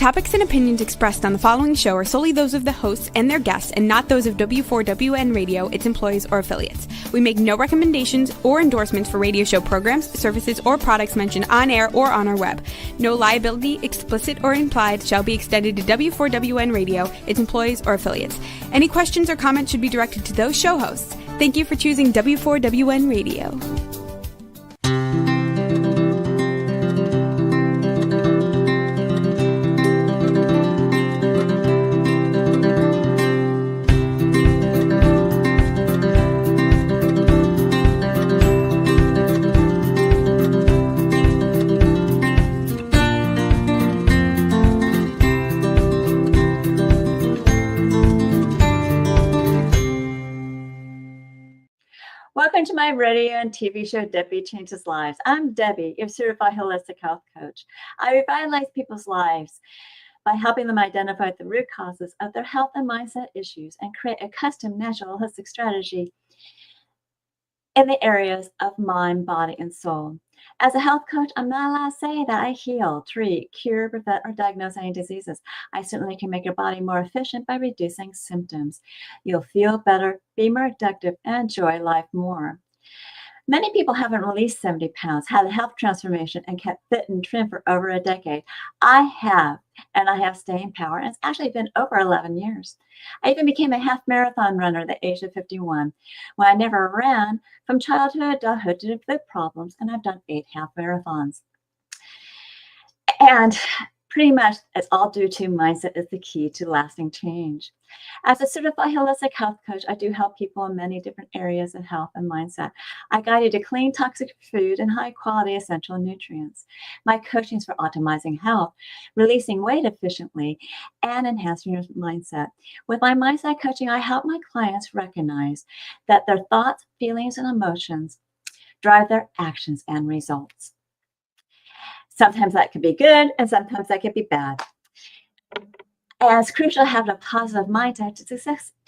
topics and opinions expressed on the following show are solely those of the hosts and their guests and not those of W4WN Radio, its employees, or affiliates. We make no recommendations or endorsements for radio show programs, services, or products mentioned on air or on our web. No liability, explicit or implied, shall be extended to W4WN Radio, its employees, or affiliates. Any questions or comments should be directed to those show hosts. Thank you for choosing W4WN Radio. Welcome to my radio and TV show, Debi Changes Lives. I'm Debi, your certified holistic health coach. I revitalize people's lives by helping them identify the root causes of their health and mindset issues and create a custom, natural, holistic strategy in the areas of mind, body, and soul. As a health coach, I'm not allowed to say that I heal, treat, cure, prevent, or diagnose any diseases. I certainly can make your body more efficient by reducing symptoms. You'll feel better, be more productive, and enjoy life more. Many people haven't released 70 pounds, had a health transformation, and kept fit and trim for over a decade. I have, and I have staying power, and it's actually been over 11 years. I even became a half marathon runner at the age of 51, when I never ran from childhood to adulthood due to food problems, and I've done 8 half marathons. And pretty much it's all due to mindset is the key to lasting change. As a certified holistic health coach, I do help people in many different areas of health and mindset. I guide you to clean, toxic food and high-quality essential nutrients. My coaching is for optimizing health, releasing weight efficiently, and enhancing your mindset. With my mindset coaching, I help my clients recognize that their thoughts, feelings, and emotions drive their actions and results. Sometimes that can be good, and sometimes that can be bad. And it's crucial to have a positive mindset to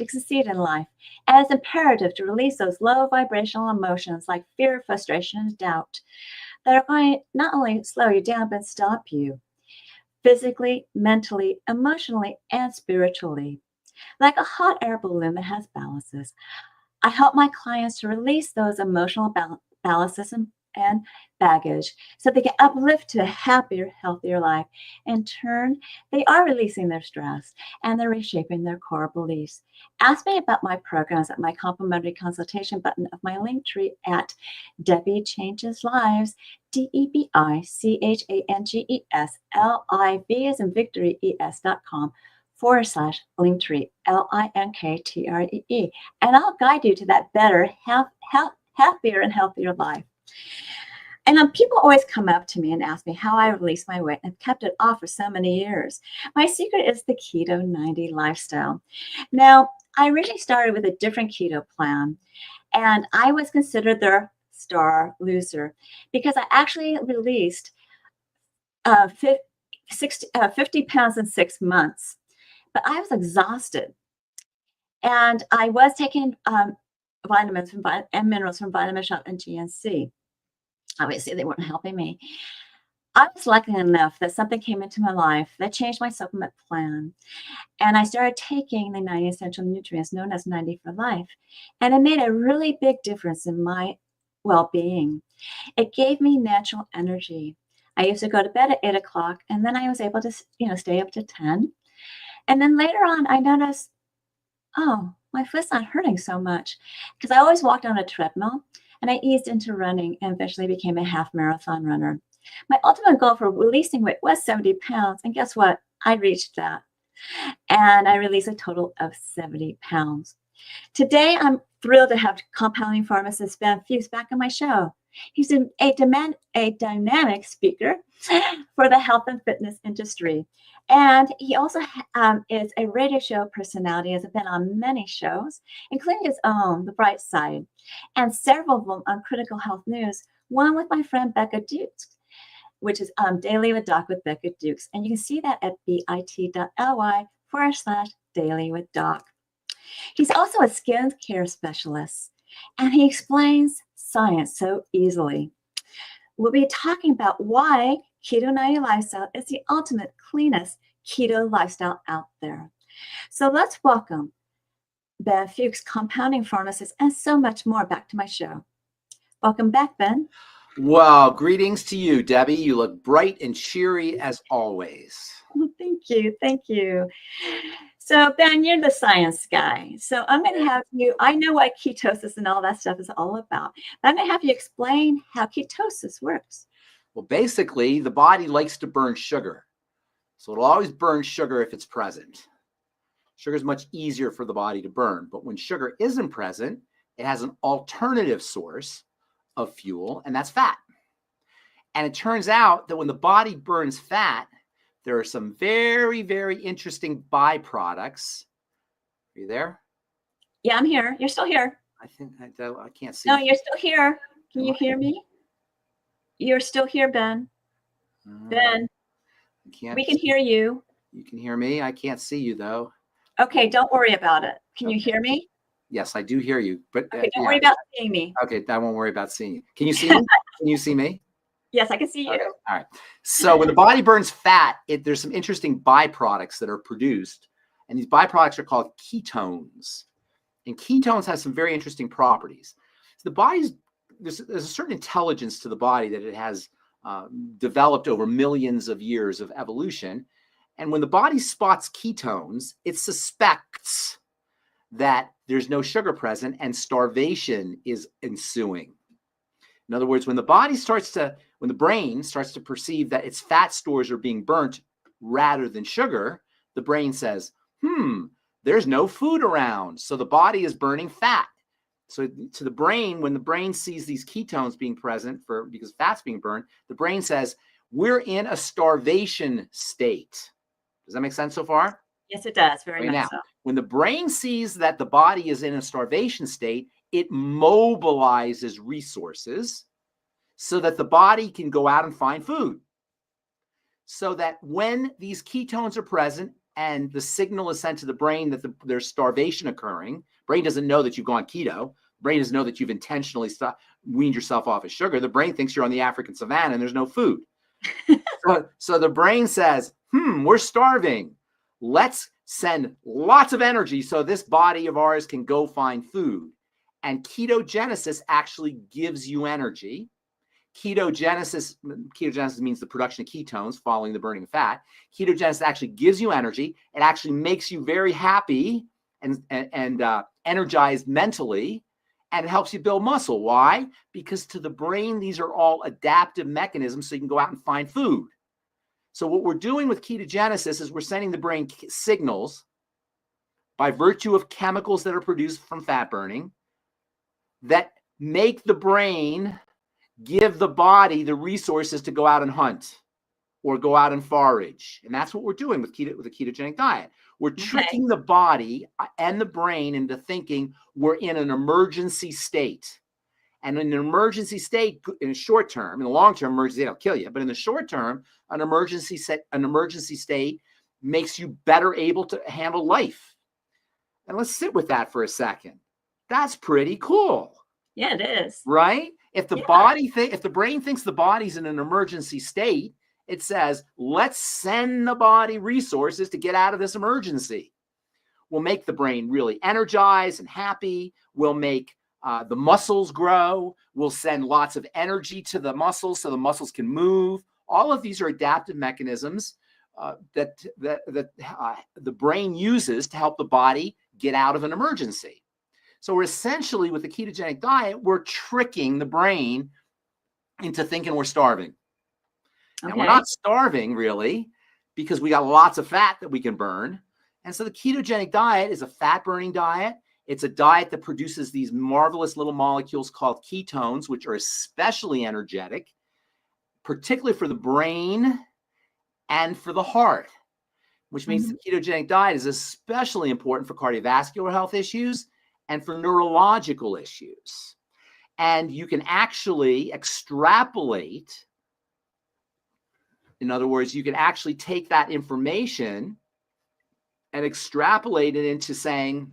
succeed in life. And it's imperative to release those low vibrational emotions like fear, frustration, and doubt that are going to not only slow you down, but stop you physically, mentally, emotionally, and spiritually. Like a hot air balloon that has ballasts. I help my clients to release those emotional ballasts and baggage so they can uplift to a happier, healthier life. In turn, they are releasing their stress and they're reshaping their core beliefs. Ask me about my programs at my complimentary consultation button of my link tree at Debi Changes Lives, DebiChangesLive as in victory, es.com/linktree, LINKTREE. And I'll guide you to that better, happier, and healthier life. And people always come up to me and ask me how I release my weight and I've kept it off for so many years. My secret is the Keto 90 lifestyle. Now, I really started with a different keto plan, and I was considered their star loser because I actually released 50 pounds in 6 months. But I was exhausted, and I was taking vitamins and minerals from Vitamin Shop and GNC. Obviously, they weren't helping me. I was lucky enough that something came into my life that changed my supplement plan. And I started taking the 90 essential nutrients known as 90 for life. And it made a really big difference in my well-being. It gave me natural energy. I used to go to bed at 8 o'clock, and then I was able to, stay up to 10. And then later on, I noticed, oh, my foot's not hurting so much, because I always walked on a treadmill. And I eased into running and eventually became a half marathon runner. My ultimate goal for releasing weight was 70 pounds. And guess what? I reached that. And I released a total of 70 pounds. Today, I'm thrilled to have Compounding Pharmacist Ben Fuchs back on my show. He's a dynamic speaker for the health and fitness industry. And he also is a radio show personality, has been on many shows, including his own, The Bright Side, and several of them on Critical Health News, one with my friend Becca Dukes, which is Daily with Doc with Becca Dukes. And you can see that at bit.ly/Daily with Doc. He's also a skincare specialist, and he explains science so easily. We'll be talking about why Keto 90 Lifestyle is the ultimate, cleanest keto lifestyle out there. So let's welcome Ben Fuchs, Compounding Pharmacist, and so much more back to my show. Welcome back, Ben. Well, greetings to you, Debbie. You look bright and cheery as always. Oh, thank you. Thank you. So, Ben, you're the science guy. So I'm going to have you, I know what ketosis and all that stuff is all about. But I'm going to have you explain how ketosis works. Well, basically, the body likes to burn sugar. So it'll always burn sugar if it's present. Sugar is much easier for the body to burn. But when sugar isn't present, it has an alternative source of fuel, and that's fat. And it turns out that when the body burns fat, there are some very, very interesting byproducts. Are you there? Yeah, I'm here. You're still here. I think I can't see. No, you're still here. Can you hear me? You're still here, Ben. Ben, we can hear you. You can hear me? I can't see you, though. Okay, don't worry about it. Can you hear me? Yes, I do hear you. But okay, don't worry about seeing me. Okay, I won't worry about seeing you. Can you see me? Can you see me? Yes, I can see you. Okay. All right. So when the body burns fat, there's some interesting byproducts that are produced. And these byproducts are called ketones. And ketones have some very interesting properties. So the body's, there's a certain intelligence to the body that it has developed over millions of years of evolution. And when the body spots ketones, it suspects that there's no sugar present and starvation is ensuing. In other words, when the brain starts to perceive that its fat stores are being burnt rather than sugar, the brain says, there's no food around. So the body is burning fat. So to the brain, when the brain sees these ketones being present because fat's being burned, the brain says, we're in a starvation state. Does that make sense so far? Yes, it does. Very much so. When the brain sees that the body is in a starvation state, it mobilizes resources so that the body can go out and find food. So that when these ketones are present and the signal is sent to the brain that there's starvation occurring, brain doesn't know that you've gone keto. Brain doesn't know that you've intentionally weaned yourself off of sugar. The brain thinks you're on the African savannah and there's no food. So the brain says, we're starving. Let's send lots of energy so this body of ours can go find food. And ketogenesis actually gives you energy. Ketogenesis means the production of ketones following the burning of fat. Ketogenesis actually gives you energy. It actually makes you very happy and energized mentally, and it helps you build muscle. Why? Because to the brain, these are all adaptive mechanisms so you can go out and find food. So what we're doing with ketogenesis is we're sending the brain signals by virtue of chemicals that are produced from fat burning that make the brain give the body the resources to go out and hunt or go out and forage. And that's what we're doing with a ketogenic diet. We're tricking the body and the brain into thinking we're in an emergency state. And in an emergency state, in the short term, in the long term, emergency state will kill you. But in the short term, an emergency state makes you better able to handle life. And let's sit with that for a second. That's pretty cool. Yeah, it is. Right? If the if the brain thinks the body's in an emergency state, it says, let's send the body resources to get out of this emergency. We'll make the brain really energized and happy. We'll make the muscles grow. We'll send lots of energy to the muscles so the muscles can move. All of these are adaptive mechanisms that the brain uses to help the body get out of an emergency. So we're essentially, with the ketogenic diet, we're tricking the brain into thinking we're starving. Okay. And we're not starving, really, because we got lots of fat that we can burn. And so the ketogenic diet is a fat-burning diet. It's a diet that produces these marvelous little molecules called ketones, which are especially energetic, particularly for the brain and for the heart, which means the ketogenic diet is especially important for cardiovascular health issues and for neurological issues. And you can actually extrapolate. In other words, you can actually take that information and extrapolate it into saying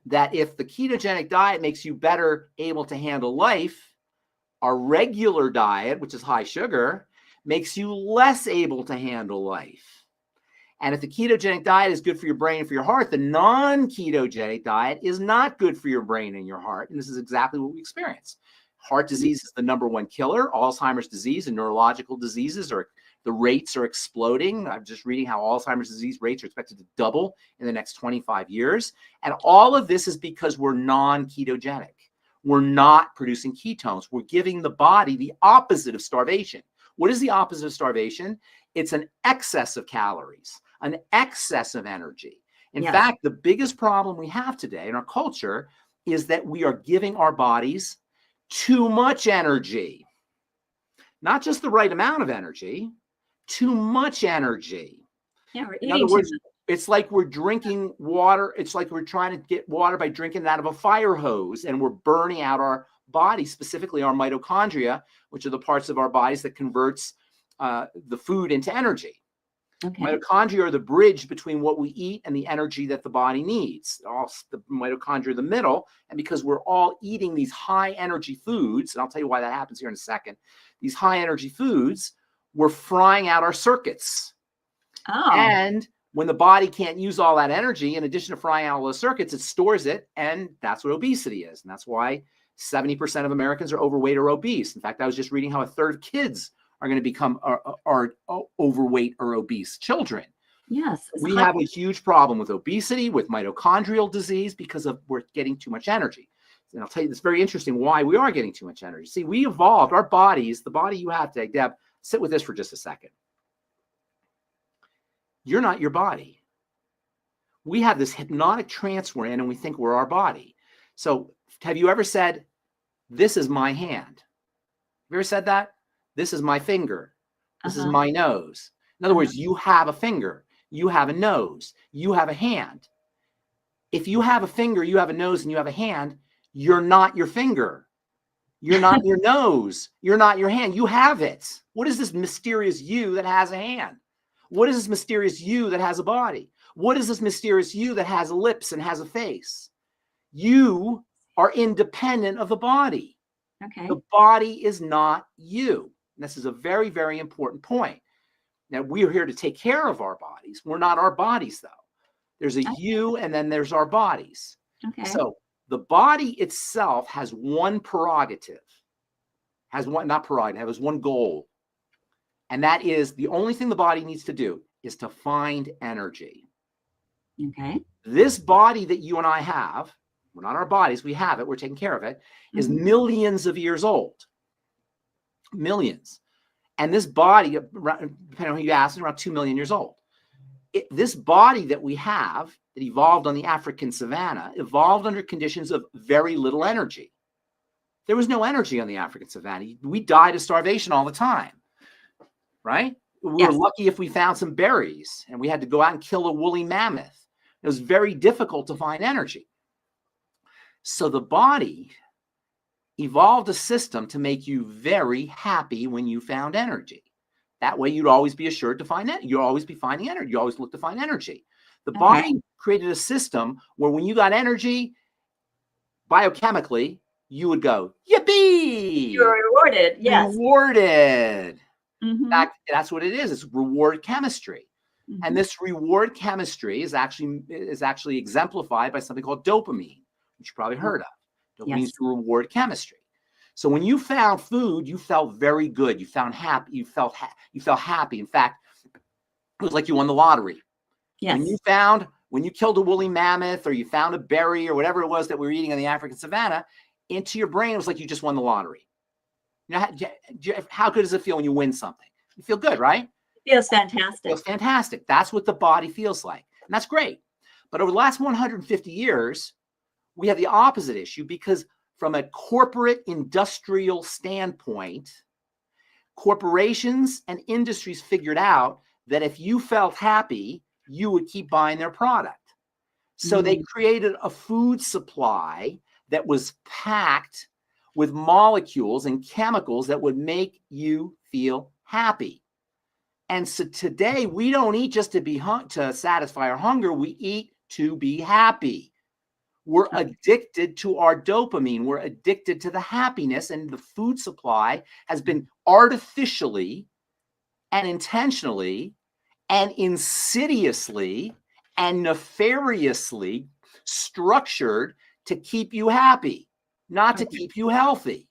that if the ketogenic diet makes you better able to handle life, our regular diet, which is high sugar, makes you less able to handle life. And if the ketogenic diet is good for your brain and for your heart, the non-ketogenic diet is not good for your brain and your heart. And this is exactly what we experience. Heart disease is the #1 killer. Alzheimer's disease and neurological diseases the rates are exploding. I'm just reading how Alzheimer's disease rates are expected to double in the next 25 years. And all of this is because we're non-ketogenic. We're not producing ketones. We're giving the body the opposite of starvation. What is the opposite of starvation? It's an excess of calories, an excess of energy. In fact, the biggest problem we have today in our culture is that we are giving our bodies too much energy. Not just the right amount of energy, too much energy. Yeah, we're In eating other words, too much. it's like we're drinking water. It's like we're trying to get water by drinking it out of a fire hose, and we're burning out our body, specifically our mitochondria, which are the parts of our bodies that converts the food into energy. Okay. Mitochondria are the bridge between what we eat and the energy that the body needs. The mitochondria are the middle, and because we're all eating these high energy foods, and I'll tell you why that happens here in a second, these high energy foods, we're frying out our circuits. Oh. And when the body can't use all that energy, in addition to frying out all those circuits, it stores it, and that's what obesity is. And that's why 70% of Americans are overweight or obese. In fact, I was just reading how 1/3 of kids are going to become are overweight or obese children. Yes. We have a huge problem with obesity, with mitochondrial disease, because we're getting too much energy. And I'll tell you, it's very interesting why we are getting too much energy. See, we evolved, our bodies, the body you have today, Deb, sit with this for just a second. You're not your body. We have this hypnotic trance we're in, and we think we're our body. So have you ever said, this is my hand? Have you ever said that? This is my finger. This is my nose. In other words, you have a finger, you have a nose, you have a hand. If you have a finger, you have a nose, and you have a hand, you're not your finger. You're not your nose. You're not your hand. You have it. What is this mysterious you that has a hand? What is this mysterious you that has a body? What is this mysterious you that has lips and has a face? You are independent of the body. Okay. The body is not you. And this is a very, very important point. Now, we are here to take care of our bodies. We're not our bodies, though. There's a you, and then there's our bodies. Okay. So the body itself has one prerogative, has one goal. And that is the only thing the body needs to do is to find energy. Okay. This body that you and I have, we're not our bodies, we have it, we're taking care of it, is millions of years old. Millions. And this body, depending on who you ask, is around 2 million years old. This body that we have, that evolved on the African savanna, evolved under conditions of very little energy. There was no energy on the African savanna. We died of starvation all the time, right? We were lucky if we found some berries, and we had to go out and kill a woolly mammoth. It was very difficult to find energy. So the body evolved a system to make you very happy when you found energy. That way you'd always be assured to find it. You'll always be finding energy. You always look to find energy. The body created a system where when you got energy, biochemically, you would go, yippee! You're rewarded. Yes. Rewarded. In fact, that's what it is. It's reward chemistry. And this reward chemistry is actually exemplified by something called dopamine, which you probably heard of. Dopamine is reward chemistry. So when you found food, you felt very good. You felt happy. You felt happy. In fact, it was like you won the lottery. Yes. When you killed a woolly mammoth, or you found a berry, or whatever it was that we were eating in the African savanna, into your brain, it was like you just won the lottery. You know, how good does it feel when you win something? You feel good, right? It feels fantastic. It feels fantastic. That's what the body feels like. And that's great. But over the last 150 years, we have the opposite issue, because from a corporate industrial standpoint, corporations and industries figured out that if you felt happy, you would keep buying their product. So they created a food supply that was packed with molecules and chemicals that would make you feel happy. And so today we don't eat just to satisfy our hunger. We eat to be happy. We're addicted to our dopamine. We're addicted to the happiness, and the food supply has been artificially and intentionally and insidiously and nefariously structured to keep you happy, not to keep you healthy.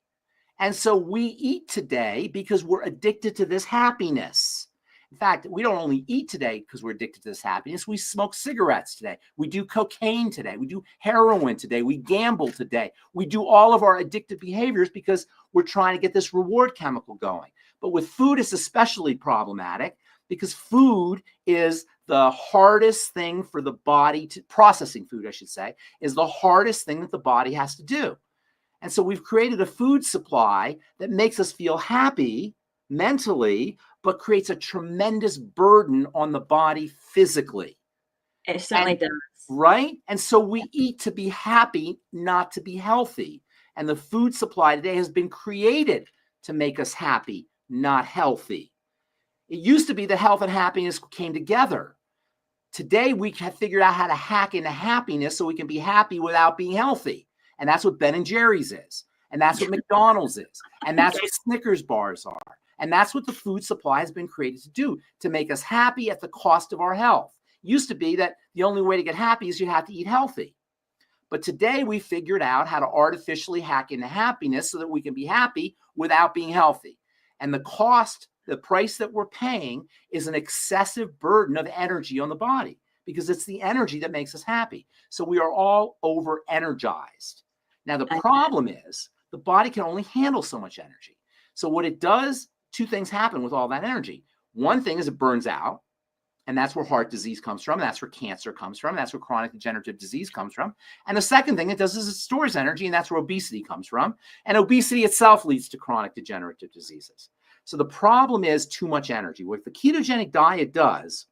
And so we eat today because we're addicted to this happiness. In fact, we don't only eat today because we're addicted to this happiness. We smoke cigarettes today. We do cocaine today. We do heroin today. We gamble today. We do all of our addictive behaviors because we're trying to get this reward chemical going. But with food, it's especially problematic because food is the hardest thing for the body to, processing food, I should say, is the hardest thing that the body has to do. And so we've created a food supply that makes us feel happy mentally, but creates a tremendous burden on the body physically. It certainly does. Right? And so we eat to be happy, not to be healthy. And the food supply today has been created to make us happy, not healthy. It used to be that health and happiness came together. Today, we have figured out how to hack into happiness so we can be happy without being healthy. And that's what Ben and Jerry's is. And that's what McDonald's is. And that's what Snickers bars are. And that's what the food supply has been created to do, to make us happy at the cost of our health. It used to be that the only way to get happy is you have to eat healthy. But today we figured out how to artificially hack into happiness so that we can be happy without being healthy. And the cost, the price that we're paying is an excessive burden of energy on the body because it's the energy that makes us happy. So we are all over energized. Now, the problem is the body can only handle so much energy. So what it does, two things happen with all that energy. One thing is it burns out, and that's where heart disease comes from. That's where cancer comes from. That's where chronic degenerative disease comes from. And the second thing it does is it stores energy, and that's where obesity comes from. And obesity itself leads to chronic degenerative diseases. So the problem is too much energy. What the ketogenic diet does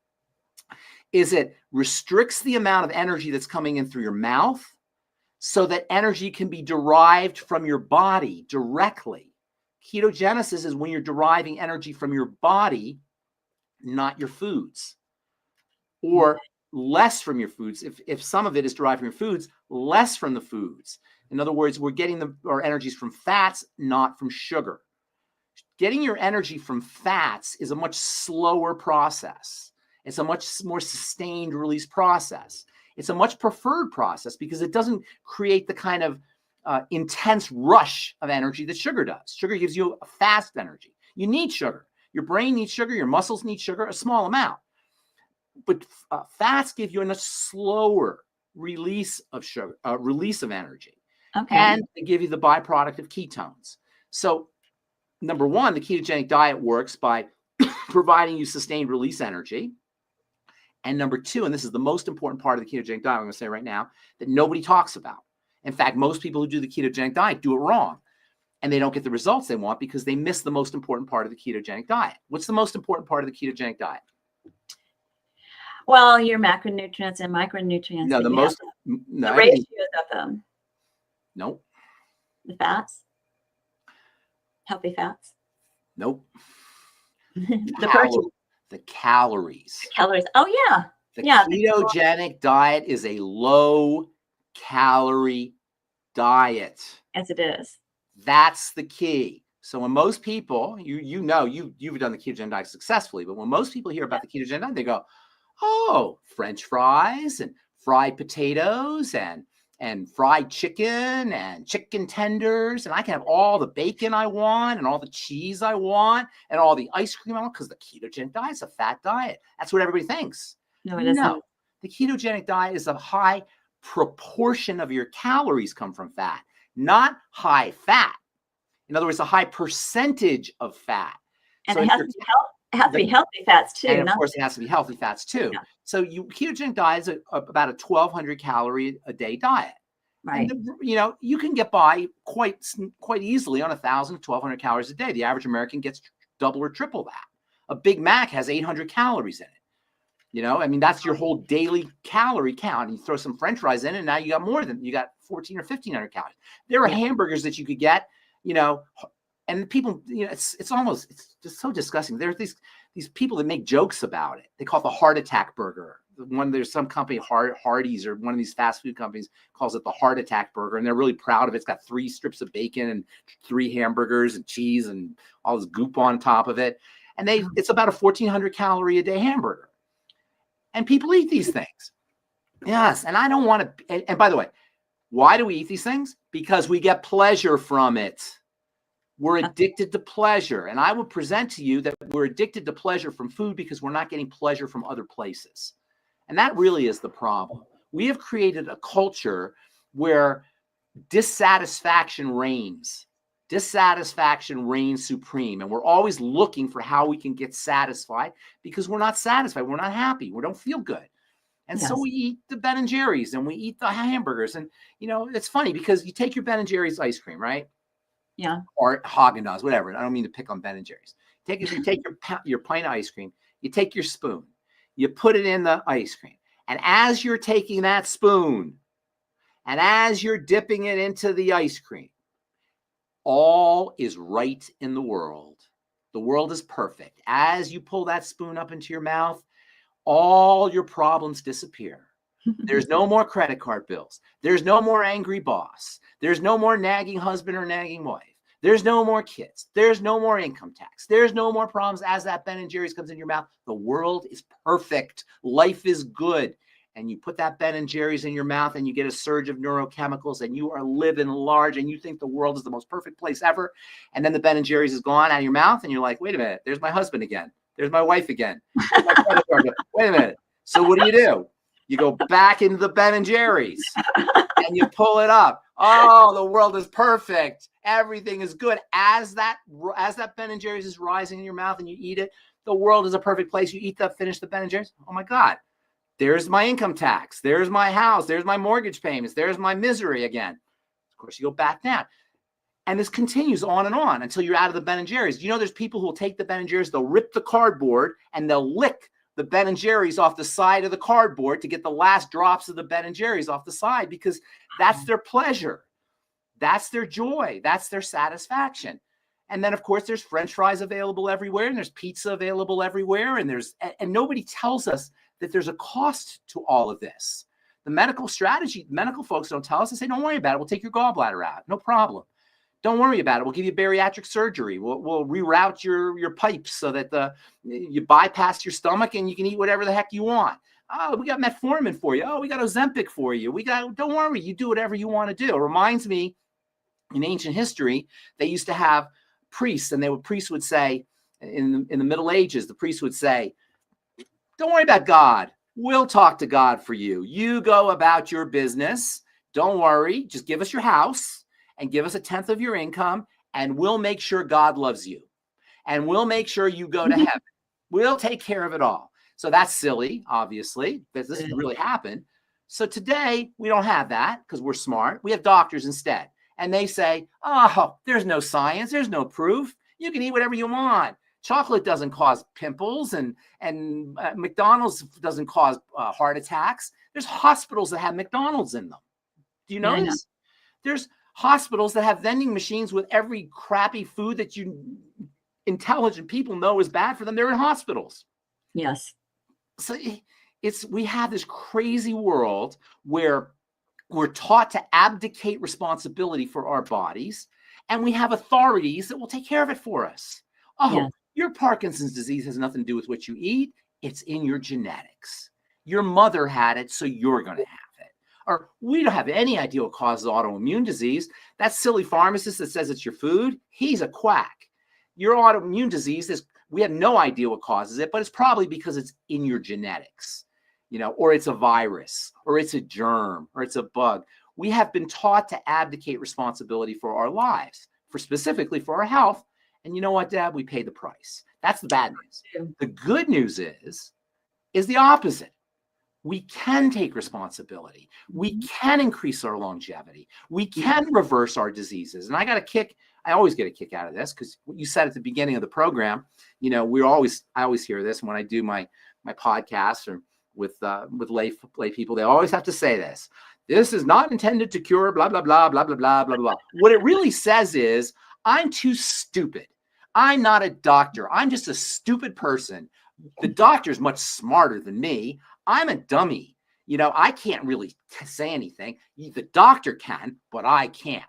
is it restricts the amount of energy that's coming in through your mouth so that energy can be derived from your body directly. Ketogenesis is when you're deriving energy from your body, not your foods, or less from your foods. If some of it is derived from your foods, less from the foods. In other words, we're getting our energies from fats, not from sugar. Getting your energy from fats is a much slower process. It's a much more sustained release process. It's a much preferred process because it doesn't create the kind of intense rush of energy that sugar does. Sugar gives you a fast energy. You need sugar. Your brain needs sugar. Your muscles need sugar, a small amount. But fats give you a much slower release of sugar, release of energy. Okay. And they give you the byproduct of ketones. So, number one, the ketogenic diet works by providing you sustained release energy. And number two, and this is the most important part of the ketogenic diet, I'm going to say right now, that nobody talks about. In fact, most people who do the ketogenic diet do it wrong. And they don't get the results they want because they miss the most important part of the ketogenic diet. What's the most important part of the ketogenic diet? Well, your macronutrients and micronutrients. No, the ratios of them. Nope. The fats. Healthy fats. Nope. The protein. The calories. The calories. Oh, yeah. The ketogenic diet is a low calorie diet. Yes, it is. That's the key. So when most people, you've done the ketogenic diet successfully, but when most people hear about the ketogenic diet, they go, oh, French fries and fried potatoes and fried chicken and chicken tenders, and I can have all the bacon I want and all the cheese I want and all the ice cream I want because the ketogenic diet is a fat diet. That's what everybody thinks. No, it isn't. No, the ketogenic diet is a high proportion of your calories come from fat, not high fat. In other words, a high percentage of fat. And so it has to be healthy fats too. And of course, it has to be healthy fats too. Yeah. So ketogenic diet is about a 1,200 calorie a day diet. Right. And, you can get by quite easily on 1,000 to 1,200 calories a day. The average American gets double or triple that. A Big Mac has 800 calories in it. That's your whole daily calorie count. And you throw some French fries in, and now you got 1,400 or 1,500 calories. There are hamburgers that you could get, and people, it's just so disgusting. There's these people that make jokes about it. They call it the heart attack burger. There's some company, Hardee's, or one of these fast food companies calls it the heart attack burger, and they're really proud of it. It's got 3 strips of bacon and 3 hamburgers and cheese and all this goop on top of it. And it's about a 1,400 calorie a day hamburger. And people eat these things. Yes. And I don't want to. And by the way, why do we eat these things? Because we get pleasure from it. We're addicted to pleasure. And I will present to you that we're addicted to pleasure from food because we're not getting pleasure from other places. And that really is the problem. We have created a culture where dissatisfaction reigns. Dissatisfaction reigns supreme. And we're always looking for how we can get satisfied because we're not satisfied. We're not happy. We don't feel good. And so we eat the Ben and Jerry's and we eat the hamburgers. And, you know, it's funny because you take your Ben and Jerry's ice cream, right? Yeah. Or Haagen-Dazs, whatever. I don't mean to pick on Ben and Jerry's. You take your pint of ice cream, you take your spoon, you put it in the ice cream. And as you're taking that spoon and as you're dipping it into the ice cream, all is right in the world. The world is perfect. As you pull that spoon up into your mouth, all your problems disappear. There's no more credit card bills. There's no more angry boss. There's no more nagging husband or nagging wife. There's no more kids. There's no more income tax. There's no more problems as that Ben and Jerry's comes in your mouth. The world is perfect. Life is good. And you put that Ben and Jerry's in your mouth and you get a surge of neurochemicals and you are living large and you think the world is the most perfect place ever. And then the Ben and Jerry's is gone out of your mouth and you're like, wait a minute, there's my husband again. There's my wife again. Wait a minute. So what do? You go back into the Ben and Jerry's and you pull it up. Oh, the world is perfect. Everything is good. As that Ben and Jerry's is rising in your mouth and you eat it, the world is a perfect place. You eat that, finish the Ben and Jerry's. Oh my God. There's my income tax. There's my house. There's my mortgage payments. There's my misery again. Of course, you go back down. And this continues on and on until you're out of the Ben and Jerry's. You know, there's people who will take the Ben and Jerry's, they'll rip the cardboard and they'll lick the Ben and Jerry's off the side of the cardboard to get the last drops of the Ben and Jerry's off the side because that's their pleasure. That's their joy. That's their satisfaction. And then, of course, there's French fries available everywhere and there's pizza available everywhere. And nobody tells us that there's a cost to all of this. The medical folks don't tell us. They say, don't worry about it. We'll take your gallbladder out. No problem. Don't worry about it. We'll give you bariatric surgery. We'll reroute your pipes so that you bypass your stomach and you can eat whatever the heck you want. Oh, we got metformin for you. Oh, we got Ozempic for you. Don't worry. You do whatever you want to do. It reminds me, in ancient history, they used to have priests, and priests would say, in the Middle Ages, the priests would say, don't worry about God. We'll talk to God for you. You go about your business. Don't worry. Just give us your house. And give us 1/10 of your income, and we'll make sure God loves you. And we'll make sure you go to heaven. We'll take care of it all. So that's silly, obviously, because this really happened. So today, we don't have that because we're smart. We have doctors instead. And they say, oh, there's no science. There's no proof. You can eat whatever you want. Chocolate doesn't cause pimples, and McDonald's doesn't cause heart attacks. There's hospitals that have McDonald's in them. Do you know this? There's hospitals that have vending machines with every crappy food that intelligent people know is bad for them. They're in hospitals. Yes. So we have this crazy world where we're taught to abdicate responsibility for our bodies, and we have authorities that will take care of it for us. Oh, your Parkinson's disease has nothing to do with what you eat. It's in your genetics. Your mother had it, so you're going to have it. Or we don't have any idea what causes autoimmune disease. That silly pharmacist that says it's your food, he's a quack. Your autoimmune disease we have no idea what causes it, but it's probably because it's in your genetics, or it's a virus, or it's a germ, or it's a bug. We have been taught to abdicate responsibility for our lives, specifically for our health. And you know what, Deb? We pay the price. That's the bad news. The good news is the opposite. We can take responsibility. We can increase our longevity. We can reverse our diseases. And I always get a kick out of this because what you said at the beginning of the program, I always hear this when I do my podcasts or with lay people. They always have to say this. This is not intended to cure blah, blah, blah, blah, blah, blah, blah, blah. What it really says is I'm too stupid. I'm not a doctor. I'm just a stupid person. The doctor's much smarter than me. I'm a dummy. I can't really say anything. The doctor can, but I can't.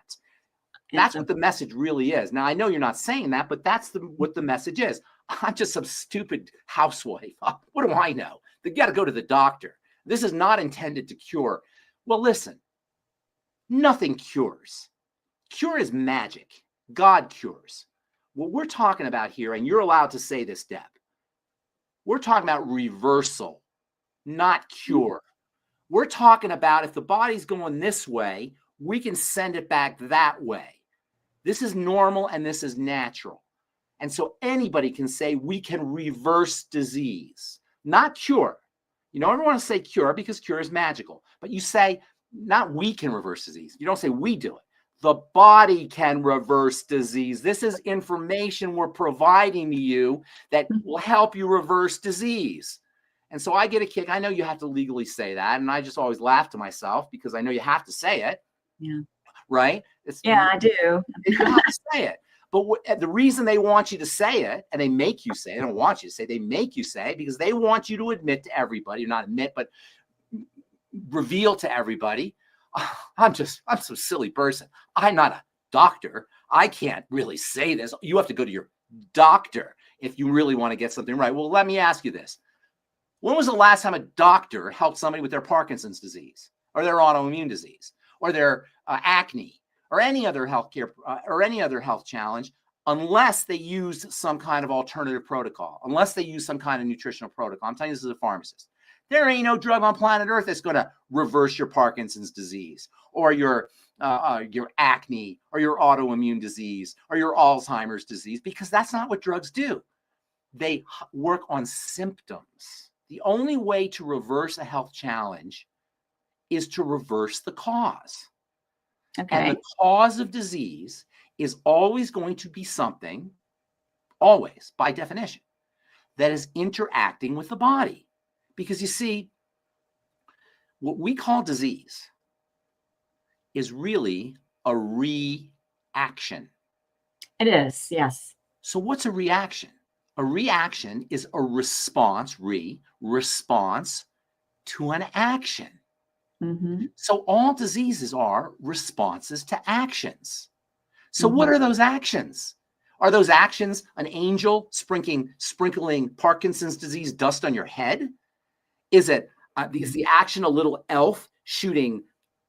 That's what the message really is. Now, I know you're not saying that, but that's what the message is. I'm just some stupid housewife. What do I know? They got to go to the doctor. This is not intended to cure. Well, listen, nothing cures. Cure is magic. God cures. What we're talking about here, and you're allowed to say this, Deb, we're talking about reversal, not cure. We're talking about if the body's going this way, we can send it back that way. This is normal and this is natural. And so anybody can say we can reverse disease, not cure. You don't ever want to say cure because cure is magical, but you say not we can reverse disease. You don't say we do it. The body can reverse disease. This is information we're providing to you that will help you reverse disease. And so I get a kick. I know you have to legally say that. And I just always laugh to myself because I know you have to say it. Yeah. Right? Yeah, I do. You have to say it. But the reason they want you to say it, and they make you say it, they don't want you to say it, they make you say it because they want you to admit to everybody, not admit, but reveal to everybody, I'm so silly person. I'm not a doctor. I can't really say this. You have to go to your doctor if you really want to get something right. Well, let me ask you this. When was the last time a doctor helped somebody with their Parkinson's disease or their autoimmune disease or their acne or any other healthcare or any other health challenge, unless they used some kind of alternative protocol, unless they use some kind of nutritional protocol? I'm telling you this as a pharmacist. There ain't no drug on planet Earth that's going to reverse your Parkinson's disease or your acne or your autoimmune disease or your Alzheimer's disease, because that's not what drugs do. They work on symptoms. The only way to reverse a health challenge is to reverse the cause. Okay. And the cause of disease is always going to be something, always, by definition, that is interacting with the body. Because you see, what we call disease is really a reaction. It is, yes. So what's a reaction? A reaction is a response, response to an action. Mm-hmm. So all diseases are responses to actions. So what are those actions? Are those actions an angel sprinkling Parkinson's disease dust on your head? Is the action a little elf shooting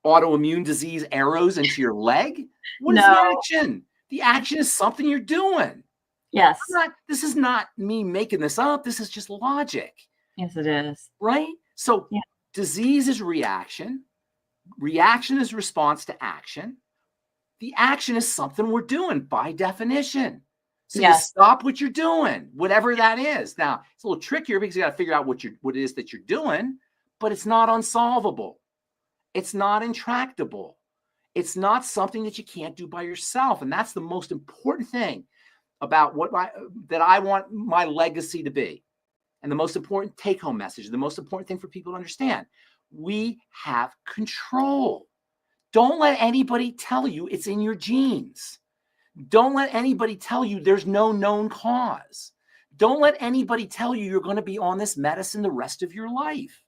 autoimmune disease arrows into your leg? What is the action? The action is something you're doing. Yes. This is not me making this up. This is just logic. Yes, it is. Right? So disease is reaction. Reaction is response to action. The action is something we're doing by definition. So you stop what you're doing, whatever that is. Now, it's a little trickier because you got to figure out what it is that you're doing, but it's not unsolvable. It's not intractable. It's not something that you can't do by yourself. And that's the most important thing about that I want my legacy to be. And the most important take-home message, the most important thing for people to understand, we have control. Don't let anybody tell you it's in your genes. Don't let anybody tell you there's no known cause. Don't let anybody tell you you're going to be on this medicine the rest of your life,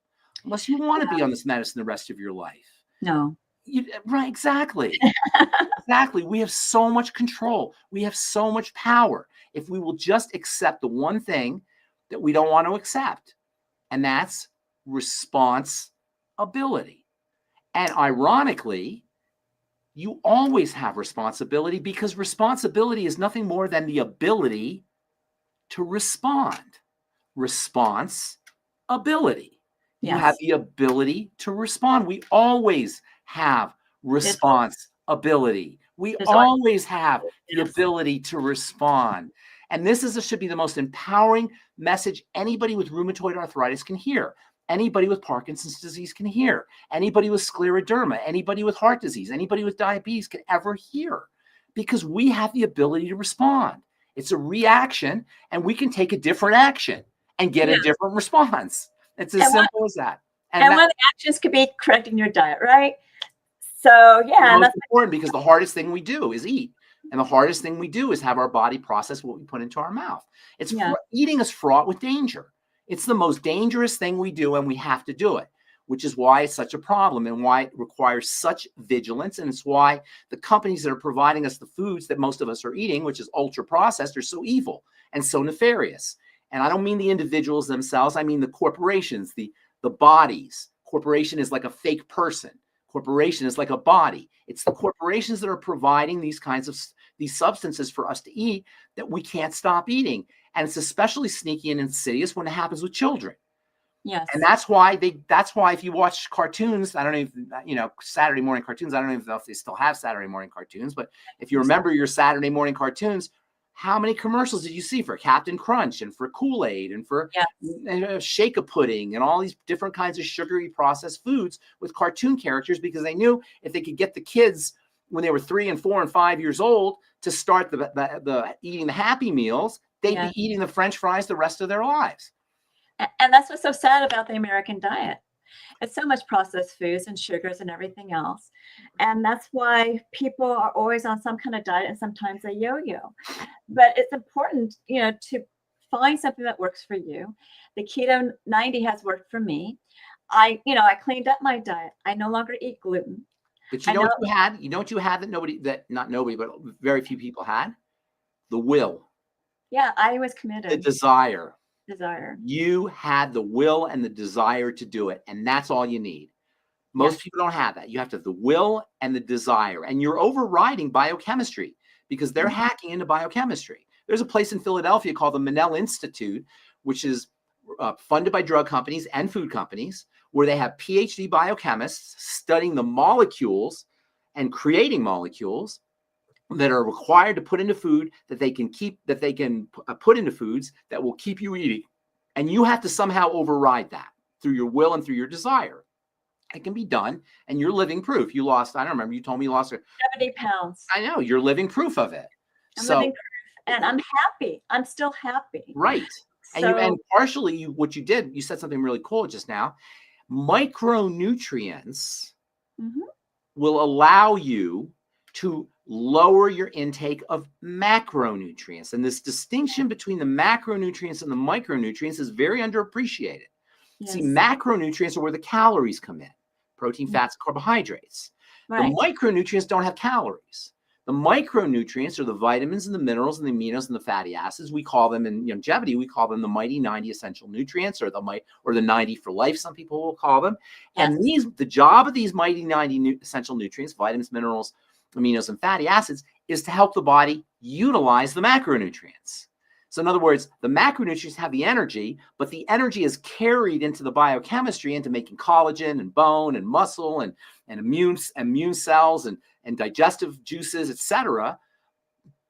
unless you want to be on this medicine the rest of your life. No. Right, exactly. Exactly. We have so much control. We have so much power if we will just accept the one thing that we don't want to accept, and that's responsibility. And ironically, you always have responsibility because responsibility is nothing more than the ability to respond. Responsibility. Yes. You have the ability to respond. We always have responsibility. We always have the ability to respond. And this should be the most empowering message anybody with rheumatoid arthritis can hear. Anybody with Parkinson's disease can hear. Anybody with scleroderma, anybody with heart disease, anybody with diabetes can ever hear, because we have the ability to respond. It's a reaction, and we can take a different action and get a different response. It's as simple as that. And one of the actions could be correcting your diet, right? So, and that's important, because the hardest thing we do is eat. And the hardest thing we do is have our body process what we put into our mouth. Eating is fraught with danger. It's the most dangerous thing we do, and we have to do it, which is why it's such a problem and why it requires such vigilance. And it's why the companies that are providing us the foods that most of us are eating, which is ultra processed, are so evil and so nefarious. And I don't mean the individuals themselves. I mean the corporations, the bodies. Corporation is like a fake person. Corporation is like a body. It's the corporations that are providing these kinds of these substances for us to eat that we can't stop eating. And it's especially sneaky and insidious when it happens with children. Yes. And that's why if you watch cartoons, I don't know if, Saturday morning cartoons, I don't even know if they still have Saturday morning cartoons, but if you remember your Saturday morning cartoons, how many commercials did you see for Captain Crunch and for Kool-Aid and for Shake-a-Pudding and all these different kinds of sugary processed foods with cartoon characters, because they knew if they could get the kids when they were 3 and 4 and 5 years old to start the eating the Happy Meals, they'd be eating the French fries the rest of their lives. And that's what's so sad about the American diet. It's so much processed foods and sugars and everything else. And that's why people are always on some kind of diet, and sometimes they yo-yo. But it's important, to find something that works for you. The Keto 90 has worked for me. I cleaned up my diet. I no longer eat gluten. But you know what you had that not nobody, but very few people had? The will. Yeah, I was committed. The desire. You had the will and the desire to do it, and that's all you need. Most people don't have that. You have to have the will and the desire, and you're overriding biochemistry because they're hacking into biochemistry. There's a place in Philadelphia called the Menel Institute, which is funded by drug companies and food companies, where they have PhD biochemists studying the molecules and creating molecules that are required to put into food that they can put into foods that will keep you eating. And you have to somehow override that through your will and through your desire. It can be done. And you're living proof. You lost, I don't remember, you told me you lost 70 pounds. I know, you're living proof of it. I'm living proof, and I'm happy. I'm still happy. Right. And partially what you did, you said something really cool just now. Micronutrients will allow you to lower your intake of macronutrients. And this distinction between the macronutrients and the micronutrients is very underappreciated. Yes. See, macronutrients are where the calories come in: protein, fats, carbohydrates. Right. The micronutrients don't have calories. The micronutrients are the vitamins and the minerals and the aminos and the fatty acids. We call them in longevity, we call them the mighty 90 essential nutrients, or the 90 for life, some people will call them. Yes. And the job of these mighty 90 essential nutrients, vitamins, minerals, aminos, and fatty acids, is to help the body utilize the macronutrients. So in other words, the macronutrients have the energy, but the energy is carried into the biochemistry, into making collagen and bone and muscle and immune cells and digestive juices, etc.,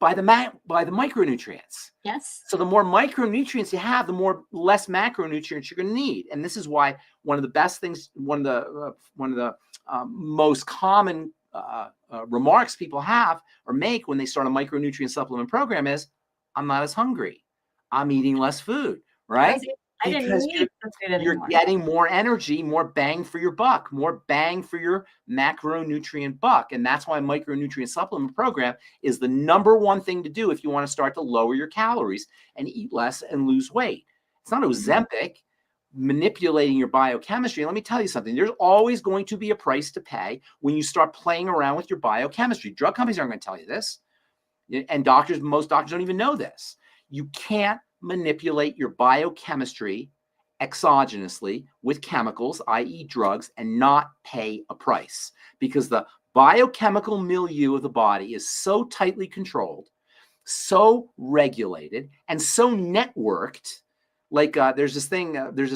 by the micronutrients. Yes. So the more micronutrients you have, the less macronutrients you're going to need. And this is why one of the most common remarks people have or make when they start a micronutrient supplement program is, I'm not as hungry. I'm eating less food, right? I didn't need the food anymore. You're getting more energy, more bang for your buck, more bang for your macronutrient buck. And that's why a micronutrient supplement program is the number one thing to do if you want to start to lower your calories and eat less and lose weight. It's not Ozempic manipulating your biochemistry. Let me tell you something. There's always going to be a price to pay when you start playing around with your biochemistry. Drug companies aren't going to tell you this. And most doctors don't even know this. You can't manipulate your biochemistry exogenously with chemicals, i.e. drugs, and not pay a price, because the biochemical milieu of the body is so tightly controlled, so regulated, and so networked. Like there's this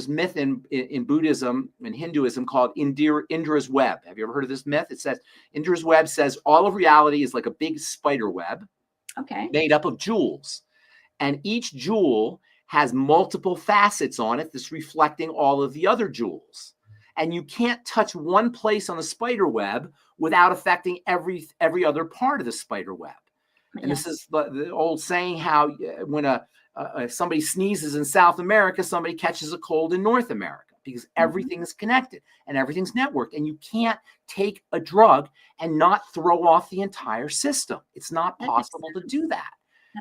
myth in Buddhism and Hinduism called Indra's web. Have you ever heard of this myth? It says Indra's web says all of reality is like a big spider web, made up of jewels. And each jewel has multiple facets on it that's reflecting all of the other jewels. And you can't touch one place on the spider web without affecting every other part of the spider web. And this is the old saying, how when somebody sneezes in South America, somebody catches a cold in North America, because everything is connected and everything's networked. And you can't take a drug and not throw off the entire system. It's not possible to do that.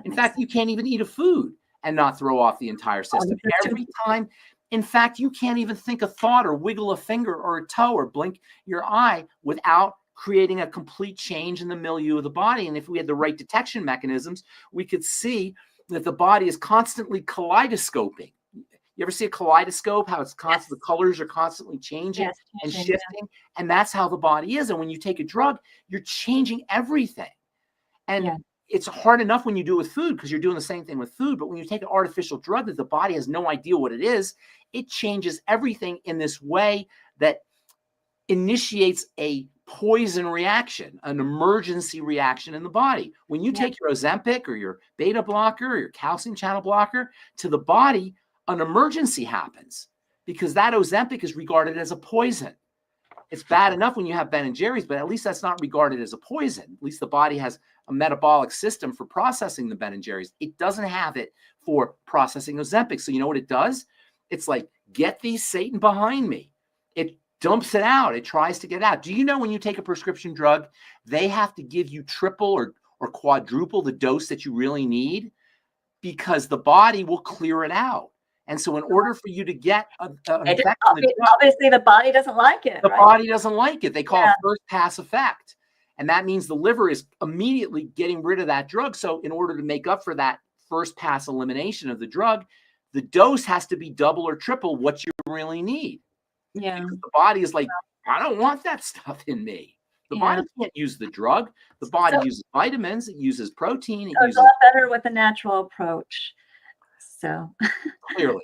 In fact, you can't even eat a food and not throw off the entire system. Every time, in fact, you can't even think a thought or wiggle a finger or a toe or blink your eye without creating a complete change in the milieu of the body. And if we had the right detection mechanisms, we could see that the body is constantly kaleidoscoping. You ever see a kaleidoscope, how it's constantly, the colors are constantly changing and shifting? Yeah. And that's how the body is. And when you take a drug, you're changing everything. And it's hard enough when you do it with food, because you're doing the same thing with food. But when you take an artificial drug that the body has no idea what it is, it changes everything in this way that initiates a poison reaction, an emergency reaction in the body. When you take your Ozempic or your beta blocker or your calcium channel blocker to the body, an emergency happens, because that Ozempic is regarded as a poison. It's bad enough when you have Ben and Jerry's, but at least that's not regarded as a poison. At least the body has a metabolic system for processing the Ben and Jerry's. It doesn't have it for processing Ozempic. So you know what it does? It's like, get these Satan behind me. It dumps it out. It tries to get out. Do you know when you take a prescription drug, they have to give you triple or quadruple the dose that you really need, because the body will clear it out. And so in order for you to get an effect on the drug, obviously the body doesn't like it. The body doesn't like it. They call it first pass effect. And that means the liver is immediately getting rid of that drug. So in order to make up for that first pass elimination of the drug, the dose has to be double or triple what you really need. Yeah. Because the body is like, I don't want that stuff in me. The body can't use the drug. The body uses vitamins. It uses protein. It's a lot better with the natural approach. So clearly.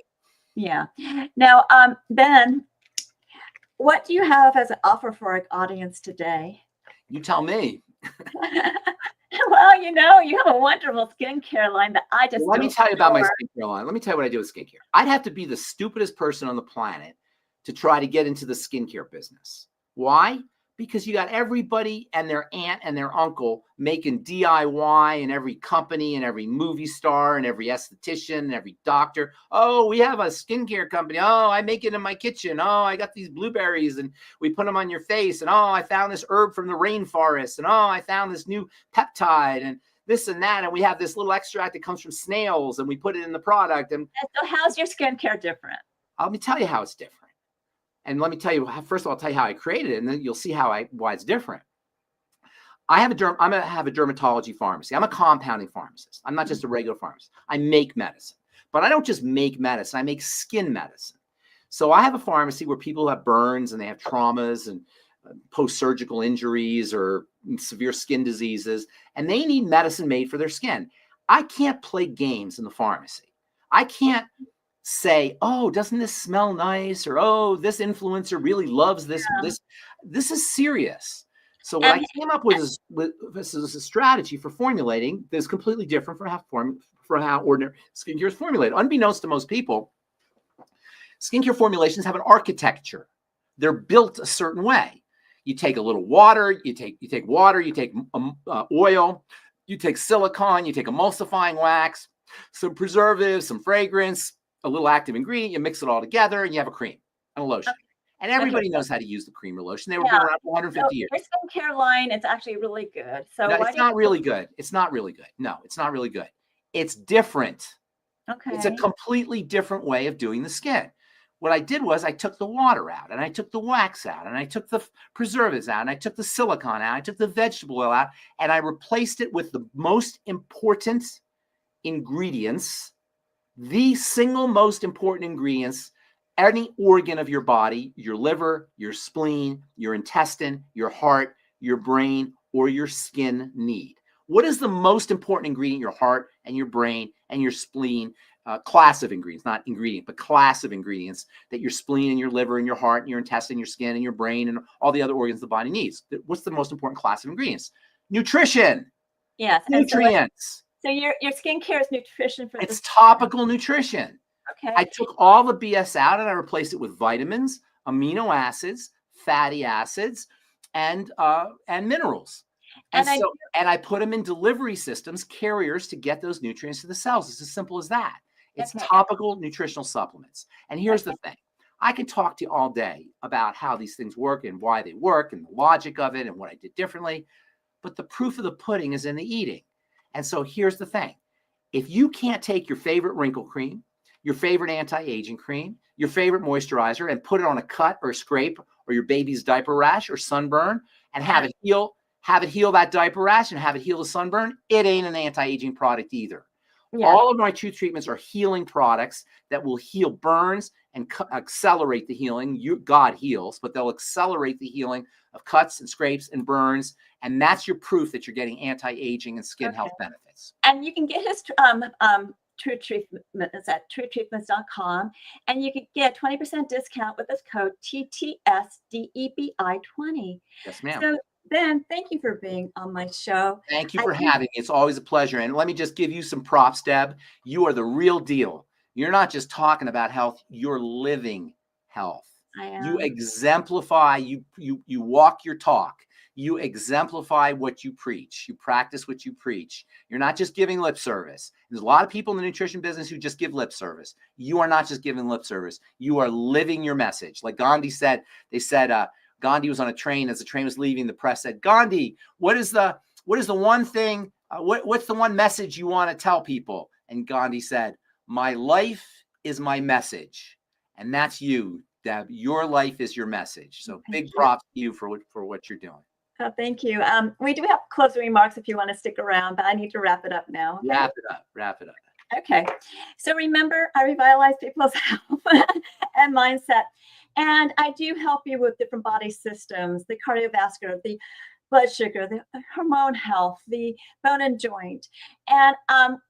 Yeah. Now, Ben, what do you have as an offer for our audience today? You tell me. Well, you have a wonderful skincare line that I just let me tell you about my skincare line. Let me tell you what I do with skincare. I'd have to be the stupidest person on the planet to try to get into the skincare business. Why? Because you got everybody and their aunt and their uncle making DIY, and every company and every movie star and every esthetician and every doctor. Oh, we have a skincare company. Oh, I make it in my kitchen. Oh, I got these blueberries and we put them on your face. And oh, I found this herb from the rainforest. And oh, I found this new peptide and this and that. And we have this little extract that comes from snails and we put it in the product. And so how's your skincare different? Let me tell you how it's different. And let me tell you, first of all, I'll tell you how I created it, and then you'll see why it's different. I'm going to have a dermatology pharmacy. I'm a compounding pharmacist. I'm not just a regular pharmacist. I make medicine. But I don't just make medicine. I make skin medicine. So I have a pharmacy where people have burns and they have traumas and post-surgical injuries or severe skin diseases, and they need medicine made for their skin. I can't play games in the pharmacy. I can't say, oh, doesn't this smell nice? Or, oh, this influencer really loves this. This is serious. So what I came up with is a strategy for formulating that's completely different from how ordinary skincare is formulated. Unbeknownst to most people, skincare formulations have an architecture. They're built a certain way. You take a little water, you take water, you take oil, you take silicone, you take emulsifying wax, some preservatives, some fragrance, a little active ingredient, you mix it all together and you have a cream and a lotion. And everybody knows how to use the cream or lotion. They were been around for 150 years. Your skincare line, it's actually really good. So no, it's not really good. It's not really good. No, it's not really good. It's different. Okay. It's a completely different way of doing the skin. What I did was I took the water out and I took the wax out and I took the preservatives out and I took the silicone out. I took the vegetable oil out and I replaced it with the most important ingredients, the single most important ingredients any organ of your body, your liver, your spleen, your intestine, your heart, your brain, or your skin need. What is the most important ingredient your heart and your brain and your spleen, class of ingredients, not ingredient, but class of ingredients that your spleen and your liver and your heart and your intestine, your skin and your brain and all the other organs the body needs? What's the most important class of ingredients? Nutrition. Yes. Nutrients. So your skincare is nutrition for it's topical nutrition. Okay. I took all the BS out and I replaced it with vitamins, amino acids, fatty acids, and minerals. And I put them in delivery systems, carriers, to get those nutrients to the cells. It's as simple as that. It's topical nutritional supplements. And here's the thing. I can talk to you all day about how these things work and why they work and the logic of it and what I did differently. But the proof of the pudding is in the eating. And so here's the thing. If you can't take your favorite wrinkle cream, your favorite anti-aging cream, your favorite moisturizer, and put it on a cut or a scrape or your baby's diaper rash or sunburn and have it heal that diaper rash and have it heal the sunburn, it ain't an anti-aging product either. Yeah. All of my truth treatments are healing products that will heal burns and accelerate the healing. God heals, but they'll accelerate the healing of cuts and scrapes and burns. And that's your proof that you're getting anti-aging and skin health benefits. And you can get his True Treatments at truetreatments.com, and you can get a 20% discount with this code TTSDEBI20. Yes, ma'am. So Ben, thank you for being on my show. Thank you for having me. It's always a pleasure. And let me just give you some props, Deb. You are the real deal. You're not just talking about health, you're living health. I am. You exemplify, you walk your talk. You exemplify what you preach. You practice what you preach. You're not just giving lip service. There's a lot of people in the nutrition business who just give lip service. You are not just giving lip service. You are living your message. Like Gandhi said, Gandhi was on a train. As the train was leaving, the press said, Gandhi, what is the one thing, what's the one message you want to tell people? And Gandhi said, my life is my message. And that's you, Deb. Your life is your message. So big props to you for what you're doing. Oh, thank you. We do have closing remarks if you want to stick around, but I need to wrap it up now. Okay? Wrap it up. Okay. So remember, I revitalize people's health and mindset. And I do help you with different body systems, the cardiovascular, the blood sugar, the hormone health, the bone and joint. And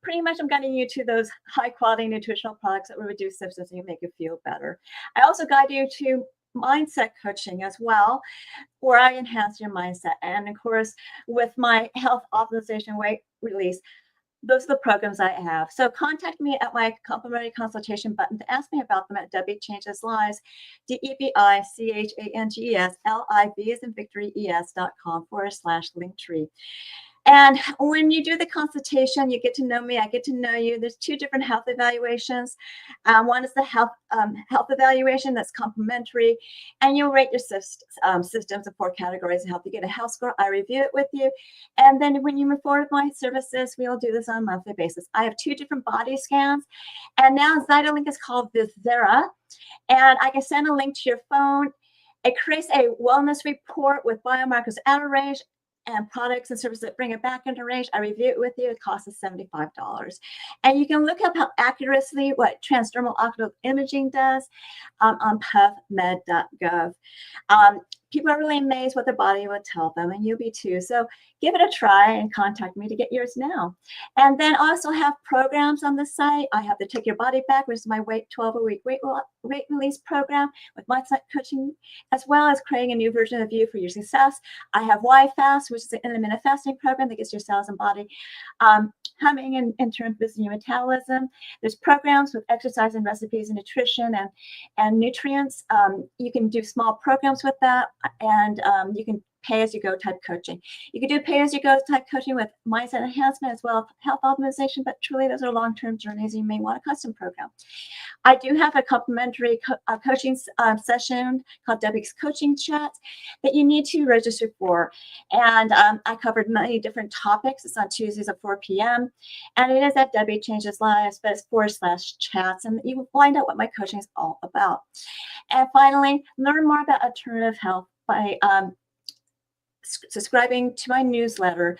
pretty much I'm guiding you to those high quality nutritional products that will reduce symptoms and make you feel better. I also guide you to mindset coaching as well, where I enhance your mindset. And of course, with my health optimization weight release, those are the programs I have. So contact me at my complimentary consultation button to ask me about them at Debi Changes Lives, DEBICHANGESLIB as in victory ES.com/linktree. And when you do the consultation, you get to know me. I get to know you. There's two different health evaluations. One is the health evaluation that's complimentary, and you'll rate your systems in 4 categories and help you get a health score. I review it with you, and then when you move forward with my services, we'll do this on a monthly basis. I have 2 different body scans, and now Zytolink is called Visera, and I can send a link to your phone. It creates a wellness report with biomarkers out of range and products and services that bring it back into range. I review it with you. It costs us $75. And you can look up how accurately what transdermal optical imaging does on pubmed.gov. People are really amazed what their body will tell them, and you'll be too. So give it a try and contact me to get yours now. And then also have programs on the site. I have the Take Your Body Back, which is my 12-a-week weight release program with mindset coaching, as well as creating a new version of you for your success. I have Y-Fast, which is an intermittent fasting program that gets your cells and body humming and in turn boosting your metabolism. There's programs with exercise and recipes and nutrition and nutrients. You can do small programs with that, and you can pay-as-you-go type coaching. You can do pay-as-you-go type coaching with mindset enhancement as well as health optimization, but truly those are long-term journeys. You may want a custom program. I do have a complimentary coaching session called Debi's Coaching Chat that you need to register for. And I covered many different topics. It's on Tuesdays at 4 p.m. And it is at Debi Changes Lives, but it's /chats. And you will find out what my coaching is all about. And finally, learn more about alternative health by subscribing to my newsletter.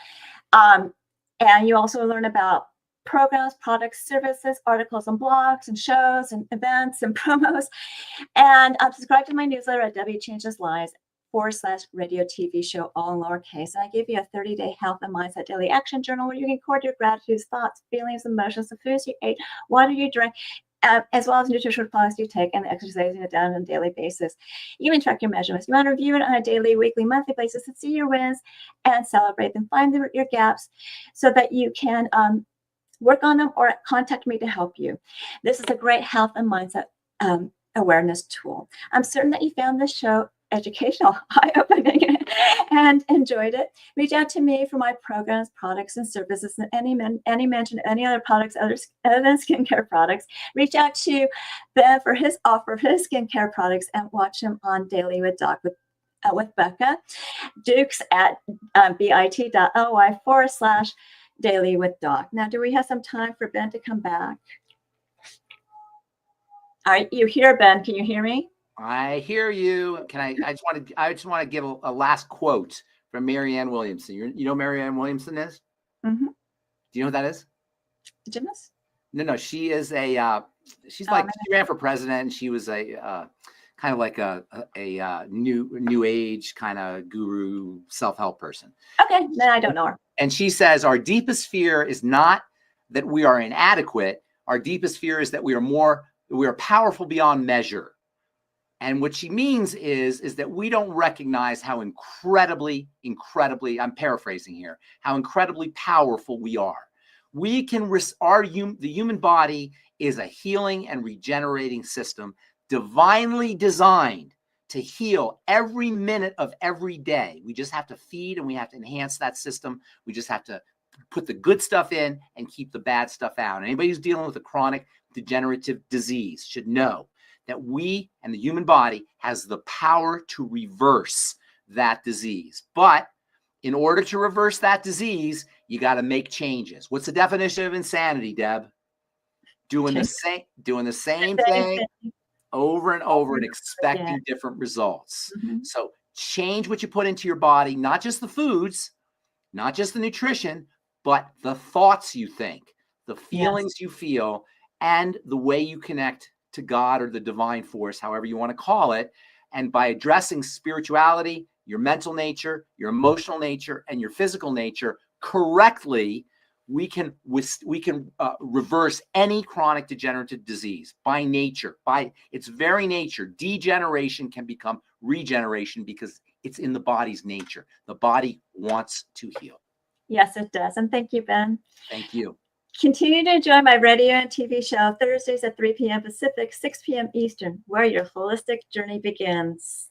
And you also learn about programs, products, services, articles and blogs and shows and events and promos. And subscribe to my newsletter at Debi Changes Lives /radio TV show, all in lowercase. And I give you a 30-day health and mindset daily action journal where you can record your gratitudes, thoughts, feelings, emotions, the foods you ate, water you drink, as well as nutritional products you take and exercising it down on a daily basis. You can track your measurements. You want to review it on a daily, weekly, monthly basis and see your wins and celebrate them. Find your gaps so that you can work on them or contact me to help you. This is a great health and mindset awareness tool. I'm certain that you found this show educational, eye-opening, and enjoyed it. Reach out to me for my programs, products, and services, and any mention any other products other than skincare products. Reach out to Ben for his offer of his skincare products and watch him on Daily with Doc with Becca Dukes at bit.ly/Daily with Doc. Now, do we have some time for Ben to come back? All right, you hear Ben? Can you hear me? I hear you. I just want to give a last quote from Marianne Williamson. You know who Marianne Williamson is? Mm-hmm. Do you know who that is? gymnast? No, she is she's like, she ran for president, and she was a kind of like a new age kind of guru, self-help person. Okay, then I don't know her. And she says our deepest fear is not that we are inadequate. Our deepest fear is that we are powerful beyond measure. And what she means is that we don't recognize how incredibly, I'm paraphrasing here, how incredibly powerful we are. We can, the human body is a healing and regenerating system, divinely designed to heal every minute of every day. We just have to feed, and we have to enhance that system. We just have to put the good stuff in and keep the bad stuff out. Anybody who's dealing with a chronic degenerative disease should know that we and the human body has the power to reverse that disease. But in order to reverse that disease, you got to make changes. What's the definition of insanity, Deb? Doing the same thing over and over and expecting different results. Mm-hmm. So change what you put into your body, not just the foods, not just the nutrition, but the thoughts you think, the feelings you feel, and the way you connect to God or the divine force, however you want to call it. And by addressing spirituality, your mental nature, your emotional nature, and your physical nature correctly, we can reverse any chronic degenerative disease by nature, by its very nature. Degeneration can become regeneration because it's in the body's nature. The body wants to heal. Yes, it does. And thank you, Ben. Thank you. Continue to enjoy my radio and TV show Thursdays at 3 p.m. Pacific, 6 p.m. Eastern, where your holistic journey begins.